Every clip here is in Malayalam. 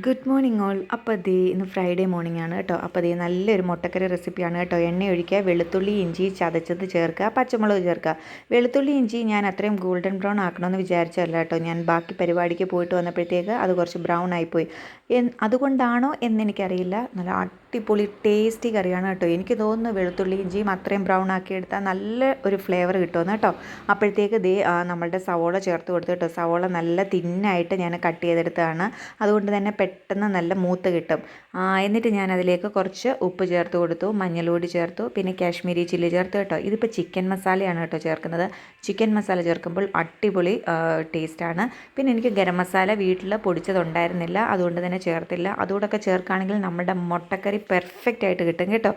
Good morning all. അപ്പോൾ ഇന്ന് ഫ്രൈഡേ മോർണിംഗ് ആണ് കേട്ടോ. അപ്പോൾ നല്ലൊരു മുട്ടക്കറി റെസിപ്പിയാണ് കേട്ടോ. എണ്ണ ഒഴിക്കുക, വെളുത്തുള്ളി ഇഞ്ചി ചതച്ചത് ചേർക്കുക, പച്ചമുളക് ചേർക്കുക. വെളുത്തുള്ളി ഇഞ്ചി ഞാൻ അത്രയും ഗോൾഡൻ ബ്രൗൺ ആക്കണമെന്ന് വിചാരിച്ചല്ല കേട്ടോ. ഞാൻ ബാക്കി പരിപാടിക്ക് പോയിട്ട് വന്നപ്പോഴത്തേക്ക് അത് കുറച്ച് ബ്രൗൺ ആയിപ്പോയി. അതുകൊണ്ടാണോ എന്നെനിക്കറിയില്ല. നല്ല അടിപൊളി ടേസ്റ്റി കറിയാണ് കേട്ടോ. എനിക്ക് തോന്നുന്നു വെളുത്തുള്ളി ഇഞ്ചിയും അത്രയും ബ്രൗൺ ആക്കി എടുത്താൽ നല്ല ഒരു ഫ്ലേവർ കിട്ടുമെന്ന് കേട്ടോ. അപ്പോഴത്തേക്ക് നമ്മളുടെ സവോള ചേർത്ത് കൊടുത്തു കേട്ടോ. സവോള നല്ല തിന്നായിട്ട് ഞാൻ കട്ട് ചെയ്തെടുത്തതാണ്. അതുകൊണ്ട് തന്നെ പെട്ടെന്ന് നല്ല മൂത്ത് കിട്ടും. എന്നിട്ട് ഞാൻ അതിലേക്ക് കുറച്ച് ഉപ്പ് ചേർത്ത് കൊടുത്തു, മഞ്ഞൾപ്പൊടി ചേർത്തു, പിന്നെ കാശ്മീരി ചില്ലി ചേർത്ത് കേട്ടോ. ഇതിപ്പോൾ ചിക്കൻ മസാലയാണ് കേട്ടോ ചേർക്കുന്നത്. ചിക്കൻ മസാല ചേർക്കുമ്പോൾ അടിപൊളി ടേസ്റ്റാണ്. പിന്നെ എനിക്ക് ഗരം മസാല വീട്ടിൽ പൊടിച്ചതുണ്ടായിരുന്നില്ല, അതുകൊണ്ട് തന്നെ ചേർത്തില്ല. അതുകൂടെയൊക്കെ ചേർക്കുകയാണെങ്കിൽ നമ്മുടെ മുട്ടക്കറി പെർഫെക്റ്റ് ആയിട്ട് കിട്ടും കേട്ടോ.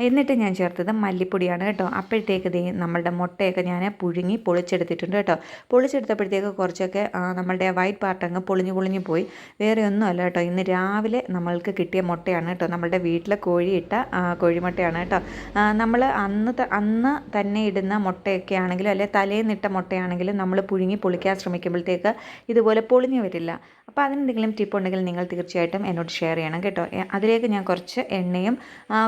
എന്നിട്ട് ഞാൻ ചേർത്തത് മല്ലിപ്പൊടിയാണ് കേട്ടോ. അപ്പോഴത്തേക്ക് നമ്മളുടെ മുട്ടയൊക്കെ ഞാൻ പുഴുങ്ങി പൊളിച്ചെടുത്തിട്ടുണ്ട് കേട്ടോ. പൊളിച്ചെടുത്തപ്പോഴത്തേക്ക് കുറച്ചൊക്കെ നമ്മളുടെ വൈറ്റ് പാർട്ട് അങ്ങ് പൊളിഞ്ഞു പോയി. വേറെ ഒന്നുമല്ല കേട്ടോ. ഇന്ന് രാവിലെ നമ്മൾക്ക് കിട്ടിയ മുട്ടയാണ് കേട്ടോ. നമ്മളുടെ വീട്ടിലെ കോഴിയിട്ട കോഴിമുട്ടയാണ് കേട്ടോ. നമ്മൾ അന്ന് തന്നെ ഇടുന്ന മുട്ടയൊക്കെ ആണെങ്കിലും അല്ലെ തലേന്നിട്ട മുട്ടയാണെങ്കിലും നമ്മൾ പുഴുങ്ങി പൊളിക്കാൻ ശ്രമിക്കുമ്പോഴത്തേക്ക് ഇതുപോലെ പൊളിഞ്ഞു വരില്ല. അപ്പോൾ അതിനെന്തെങ്കിലും ടിപ്പ് ഉണ്ടെങ്കിൽ നിങ്ങൾ തീർച്ചയായിട്ടും എന്നോട് ഷെയർ ചെയ്യണം കേട്ടോ. അതിലേക്ക് ഞാൻ കുറച്ച് എണ്ണയും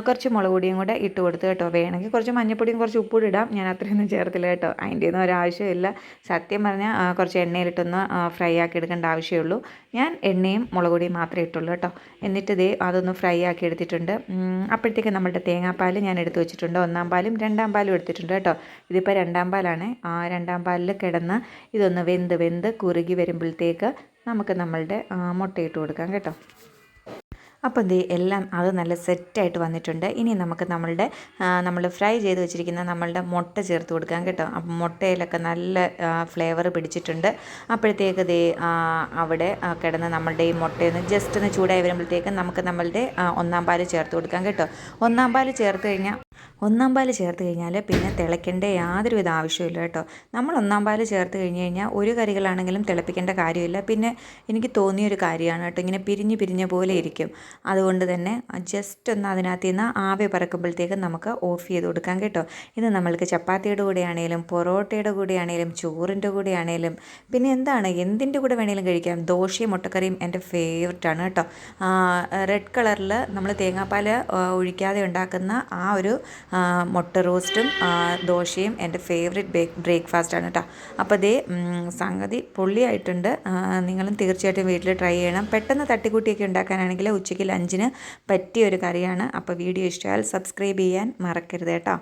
കുറച്ച് മുളക് പൊടിയും കൂടെ ഇട്ട് കൊടുത്തു കേട്ടോ. വേണമെങ്കിൽ കുറച്ച് മഞ്ഞൾപ്പൊടിയും കുറച്ച് ഉപ്പൂടി ഇടാം. ഞാൻ അത്രയൊന്നും ചേർത്തില്ല കേട്ടോ. അതിൻ്റെ ഒന്നും ഒരാവശ്യമില്ല. സത്യം പറഞ്ഞാൽ കുറച്ച് എണ്ണയിലിട്ടൊന്ന് ഫ്രൈ ആക്കി എടുക്കേണ്ട ആവശ്യമുള്ളൂ. ഞാൻ എണ്ണയും മുളക് പൊടിയും മാത്രമേ ഇട്ടുള്ളൂ കേട്ടോ. എന്നിട്ട് അതൊന്ന് ഫ്രൈ ആക്കി എടുത്തിട്ടുണ്ട്. അപ്പോഴത്തേക്ക് നമ്മുടെ തേങ്ങാപ്പാൽ ഞാൻ എടുത്ത് വെച്ചിട്ടുണ്ട്. ഒന്നാം പാലും രണ്ടാം പാലും എടുത്തിട്ടുണ്ട് കേട്ടോ. ഇതിപ്പോൾ രണ്ടാം പാലാണ്. രണ്ടാം പാലിൽ കിടന്ന് ഇതൊന്ന് വെന്ത് കുറുകി വരുമ്പോഴത്തേക്ക് നമുക്ക് നമ്മളുടെ മുട്ടയിട്ട് കൊടുക്കാം കേട്ടോ. അപ്പം എല്ലാം അത് നല്ല സെറ്റായിട്ട് വന്നിട്ടുണ്ട്. ഇനി നമുക്ക് നമ്മൾ ഫ്രൈ ചെയ്ത് വെച്ചിരിക്കുന്ന നമ്മളുടെ മുട്ട ചേർത്ത് കൊടുക്കാം കേട്ടോ. അപ്പം മുട്ടയിലൊക്കെ നല്ല ഫ്ലേവർ പിടിച്ചിട്ടുണ്ട്. അപ്പോഴത്തേക്ക് അവിടെ കിടന്ന് നമ്മളുടെ ഈ മുട്ടയൊന്ന് ജസ്റ്റ് ഒന്ന് ചൂടായി വരുമ്പോഴത്തേക്കും നമുക്ക് നമ്മളുടെ ഒന്നാം പാല് ചേർത്ത് കൊടുക്കാം കേട്ടോ. ഒന്നാം പാല് ചേർത്ത് കഴിഞ്ഞാൽ പിന്നെ തിളയ്ക്കേണ്ട യാതൊരുവിധ ആവശ്യമില്ല കേട്ടോ. നമ്മൾ ഒന്നാം പാല് ചേർത്ത് കഴിഞ്ഞാൽ ഒരു കറികളാണെങ്കിലും തിളപ്പിക്കേണ്ട കാര്യമില്ല. പിന്നെ എനിക്ക് തോന്നിയൊരു കാര്യമാണ് കേട്ടോ, ഇങ്ങനെ പിരിഞ്ഞ പോലെ ഇരിക്കും. അതുകൊണ്ട് തന്നെ ജസ്റ്റ് ഒന്ന് അതിനകത്ത് നിന്ന് ആവി പറക്കുമ്പോഴത്തേക്കും നമുക്ക് ഓഫ് ചെയ്ത് കൊടുക്കാം കേട്ടോ. ഇത് നമ്മൾക്ക് ചപ്പാത്തിയുടെ കൂടെ ആണെങ്കിലും പൊറോട്ടയുടെ കൂടെ ആണെങ്കിലും ചോറിൻ്റെ കൂടെ ആണെങ്കിലും പിന്നെ എന്തിൻ്റെ കൂടെ വേണമെങ്കിലും കഴിക്കാം. ദോശയും മുട്ടക്കറിയും എൻ്റെ ഫേവററ്റാണ് കേട്ടോ. റെഡ് കളറിൽ നമ്മൾ തേങ്ങാപ്പാൽ ഒഴിക്കാതെ ഉണ്ടാക്കുന്ന ആ ഒരു മുട്ട റോസ്റ്റും ദോശയും എൻ്റെ ഫേവറേറ്റ് ബ്രേക്ക്ഫാസ്റ്റാണ് കേട്ടോ. അപ്പോൾ സംഗതി പൊള്ളിയായിട്ടുണ്ട്. നിങ്ങളും തീർച്ചയായിട്ടും വീട്ടിൽ ട്രൈ ചെയ്യണം. പെട്ടെന്ന് തട്ടിക്കൂട്ടിയൊക്കെ ഉണ്ടാക്കാനാണെങ്കിൽ ഉച്ചയ്ക്ക് ലഞ്ചിന് പറ്റിയൊരു കറിയാണ്. അപ്പോൾ വീഡിയോ ഇഷ്ടമായാൽ സബ്സ്ക്രൈബ് ചെയ്യാൻ മറക്കരുത് കേട്ടോ.